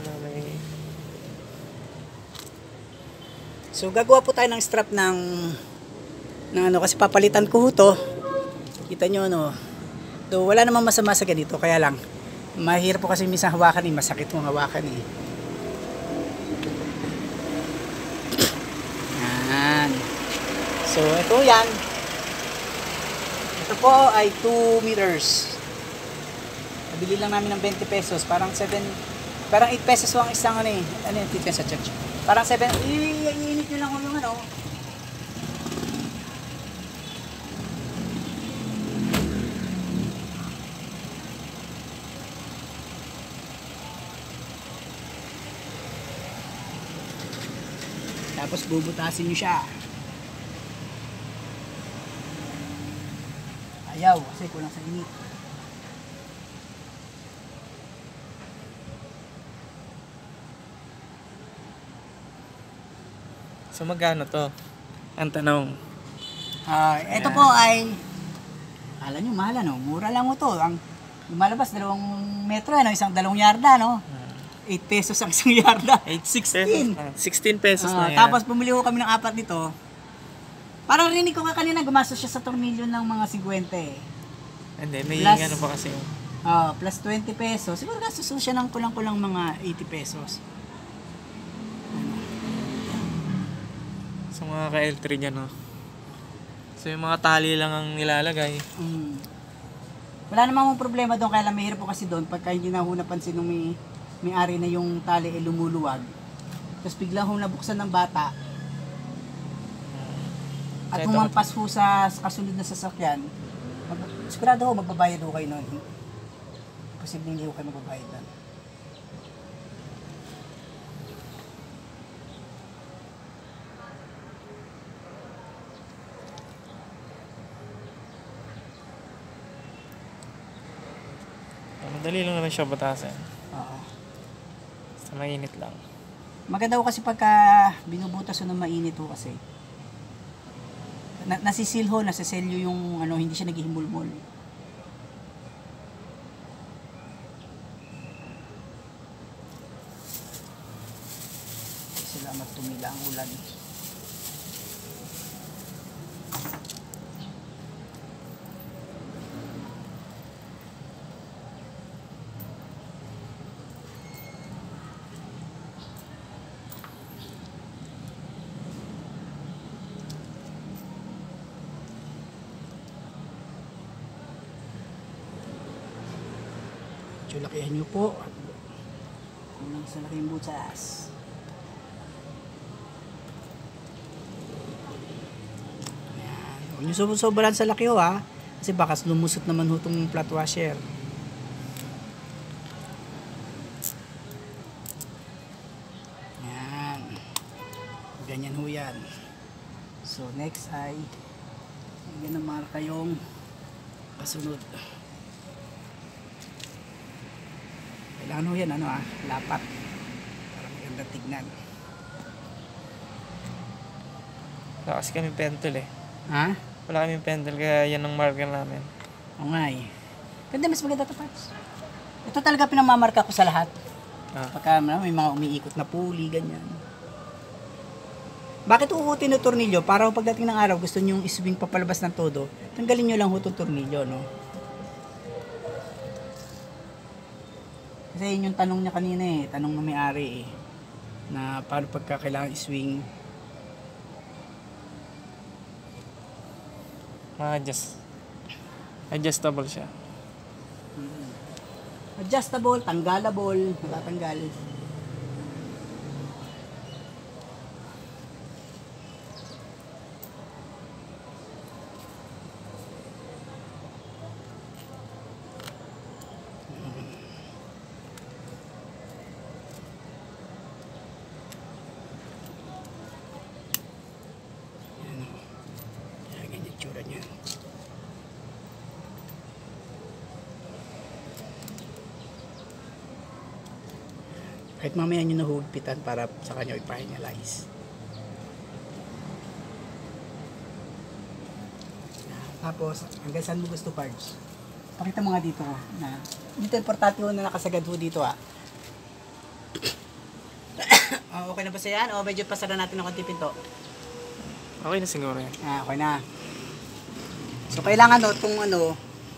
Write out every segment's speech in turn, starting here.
na may... So gagawa po tayo ng strap ng ano, kasi papalitan ko to. Kita nyo ano. Do wala namang masama sa ganito, kaya lang mahirap po kasi minsan hawakan eh, masakit mong hawakan eh. Yan. So ito yan. Ito po ay 2 meters. Nabili lang namin ng 20 pesos, parang 8 pesos ang isang ano eh. Ano yung titin sa church? Parang 7, iinit nyo lang yung ano. Tapos bubutasin nyo siya. Ayaw, kasi kulang sa init. So magkano to? Ang tanong. Ito po ay, alam nyo, mahal ano, mura lang mo to. Ang lumalabas, 2 metro, ano, 2 yarda, no? 8 pesos ang 1 yarda. 16. 16 pesos na yan. Tapos bumili ko kami ng 4 nito. Parang rinig ko kanina, gumastos siya sa tornilyo ng mga 50 eh. Hindi, may Plus, ano pa kasi yung... plus 20 pesos. Siguro gastos siya ng kulang-kulang mga 80 pesos. Sa mga ka-L3 niya, no? So yung mga tali lang ang nilalagay. Wala namang problema doon, kaya lang mahirap po kasi doon pagka hindi na ho napansin nung may-ari na yung tali ay lumuluwag. Tapos biglang ho nabuksan ng bata at humampas ho sa kasunod na sasakyan. Sigurado ho magbabayad ho kayo noon. Posibleng hindi ho kayo magbabayad doon. Madali lang naman siya batasan. Oo. Basta mainit lang. Maganda ho kasi pagka binubutas ho ng mainit ho kasi. Nasisil ho, nasiselyo yung ano, hindi siya naghihimbulmol. Salamat, tumila ang ulan. So, lakihan nyo po. Kulang sa laking butas. Ayan. Huwag nyo sobrang sa laki ho ha. Kasi baka lumusot naman ho itong flat washer. Ayan. Ganyan ho yan. So next ay ganyan na marka yung kasunod. Kailangan ho yan, lapat. Para maganda tignan. Wala kasi kami pentel eh. Ha? Wala kami pentel kaya yan ang marker namin. Oo nga eh. Ganda, mas maganda ito parts. Ito talaga pinamamarka ko sa lahat. Pagka may mga umiikot na puli, ganyan. Bakit uutin yung tornilyo? Para pagdating ng araw, gusto nyo yung iswing papalabas ng todo, tanggalin nyo lang ho itong tornilyo, no? Kasi yun yung tanong niya kanina eh, tanong ng may-ari eh, na paano pagka kailangan iswing. Adjustable siya. Adjustable, tanggalable, matatanggal. Tsura niya. Kahit mamaya nyo nahugpitan para sa kanya i-finalize. Tapos, hanggang saan mo gusto parts? Pakita mo nga dito na dito importante ho na nakasagad ho dito Okay na ba sa yan? O medyo pasara natin ng konti pinto? Okay na siguro yan. Okay na. So kailangan kung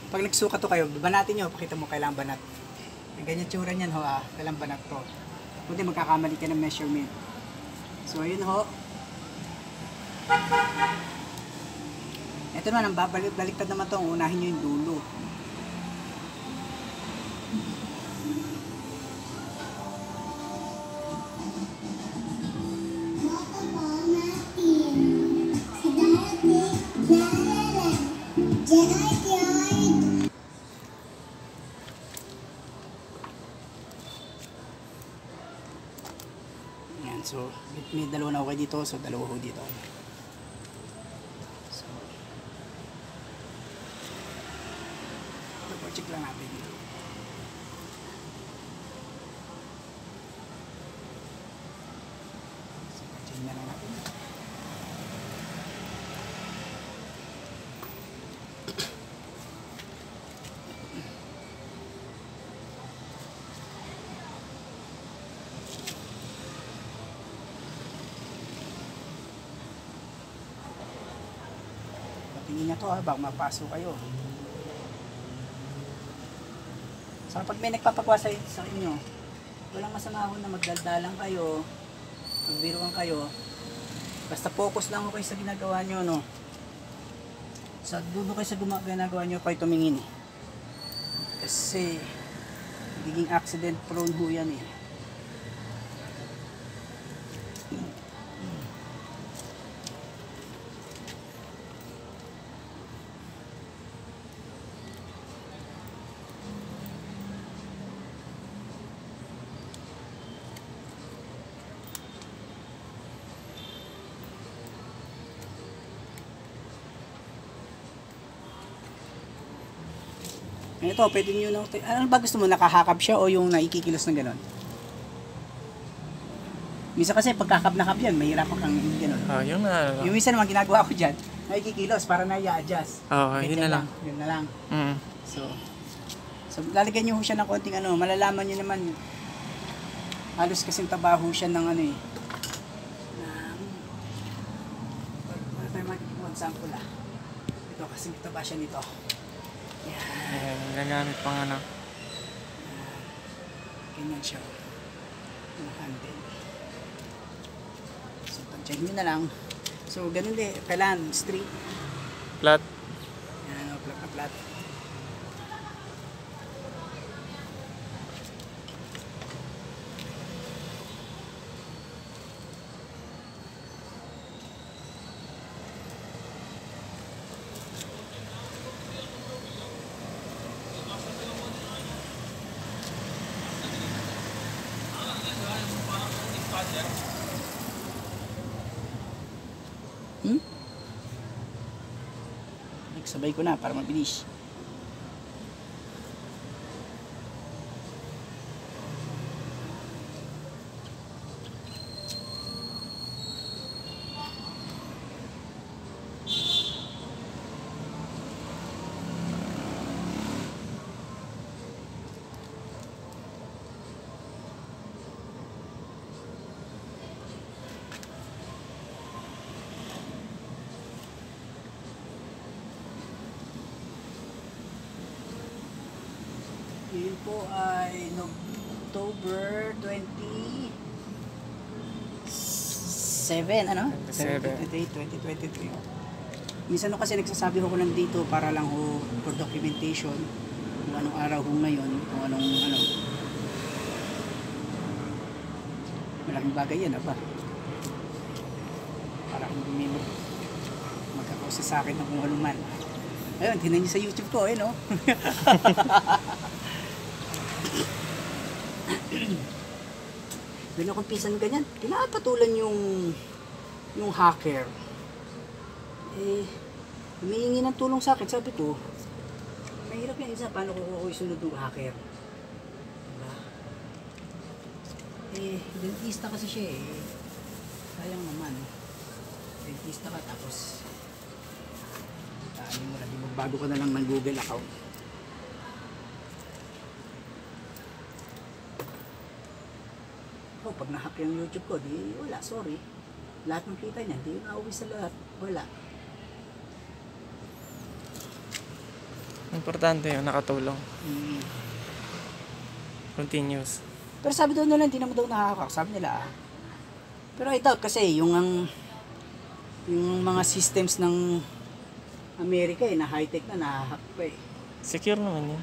pag nagsukat to kayo, banatin nyo, pakita mo kailangan banat. Ang ganyan tsura niyan kailangan banat to. Kundi magkakamali ka ng measurement. So ayun ito naman, ang baliktad naman to, unahin nyo yung dulo. Yan, so may dalawa na okay dito, so dalawa ho dito. So, check lang natin. So, check na lang natin. Tingin niya to baka mapasok kayo. So pag may nagpapagawa sa inyo, walang masama ho na magdaldalan kayo, magbiruan kayo. Basta focus lang kayo sa ginagawa nyo, Sa dulo kayo sa ginagawa nyo, kayo tumingin. Kasi magiging accident prone ho yan Ito, pwede nyo na, ano ba gusto mo, nakahakap siya o yung naikikilos ng gano'n? Minsan kasi pagkakap na kap yan, mahirapan kang gano'n. Yung na. Yung minsan naman ginagawa ko dyan, naikikilos para na i-adjust. Yun na lang. Yun na lang. Mm. So lalagyan nyo siya ng konting malalaman nyo naman. Halos kasing tabaho siya ng example Ito kasing taba siya nito. Ayan, gagamit pang ganyan siya. Yung handle. So, pag-check nyo na lang. So, ganun din. Kailangan straight. Flat. Yan, flat na flat. Nagsabay ko na para mabilis. Yun po ay October 27, 2023. Minsan kasi nagsasabi ko lang dito para lang for documentation kung anong araw ho ngayon, kung anong malaking bagay yan, para kung may magkakausa sa akin ng kung ano man. Ayun, tinan niyo sa YouTube ko, Ganun akong pisan ganyan. Pinapatulan yung hacker. Humihingi ng tulong sa akin. Sabi ko, mahirap yan isa. Paano ko isunod ng hacker? Diba? Dentista kasi siya sayang naman. Dentista ka tapos mo na, magbago ka na lang ng Google account. Oh, pag na-hack yung YouTube ko, di wala, sorry. Lahat ng kita niya, di nauwi sa lahat. Wala. Importante yun, nakatulong. Mm. Continuous. Pero sabi daw nila, hindi naman daw nakakak. Sabi nila, Pero I doubt kasi, yung mga systems ng Amerika na high-tech na, nahahack pa eh. Secure naman yun.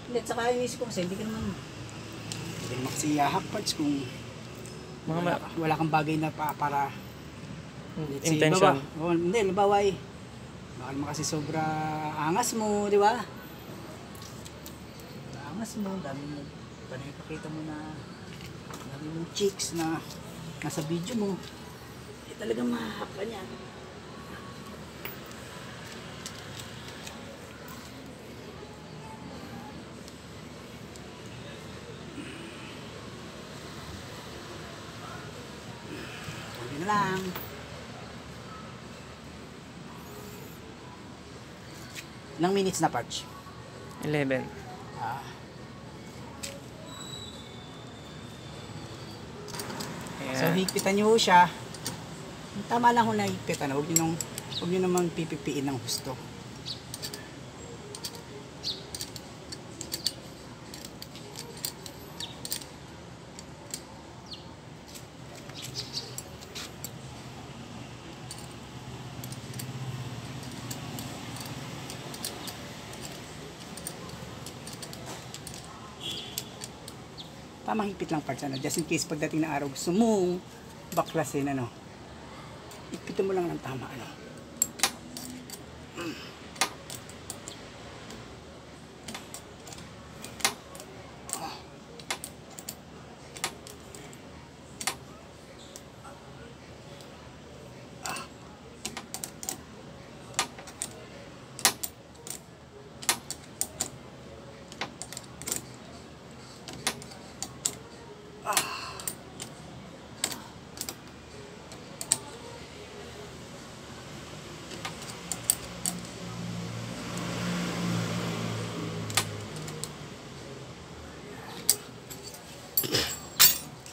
Hindi, at saka inisip ko kasi, hindi naman kasi hack parts kung wala kang bagay na para let's say, intention. Hindi, halimbawa baka naman kasi sobra angas mo, di ba? Angas mo, dami mo, panipakita mo na dami mong chicks na nasa video mo, talagang mahahack ka niya. Sabi na lang. Ilang minutes na, Parch? 11. So, higpitan nyo siya. Tama lang kung nahigpitan. Huwag nyo naman pipipiin ng gusto. Pamahigpit lang parts, just in case pagdating ng araw gusto mong baklasin, higpitan mo lang ng tama,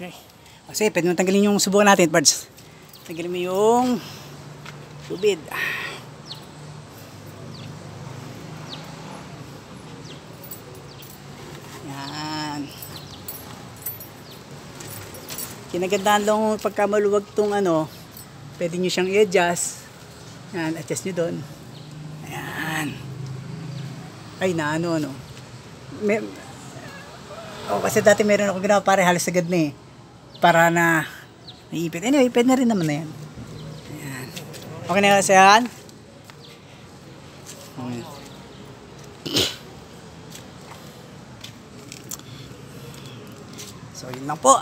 Okay. Kasi pwede mo tanggalin yung subukan natin, parts. Tanggalin mo yung tubig. Yan. Kinagandaan lang pagka maluwag tong pwede nyo siyang i-adjust. Yan, adjust nyo doon. Ayan. Ay, kasi dati meron ako ginawa pare, halos agad na eh. Para na naipit. Anyway, pwede na rin naman na yan. Ayan. Okay na kasi yan? So, yun lang po.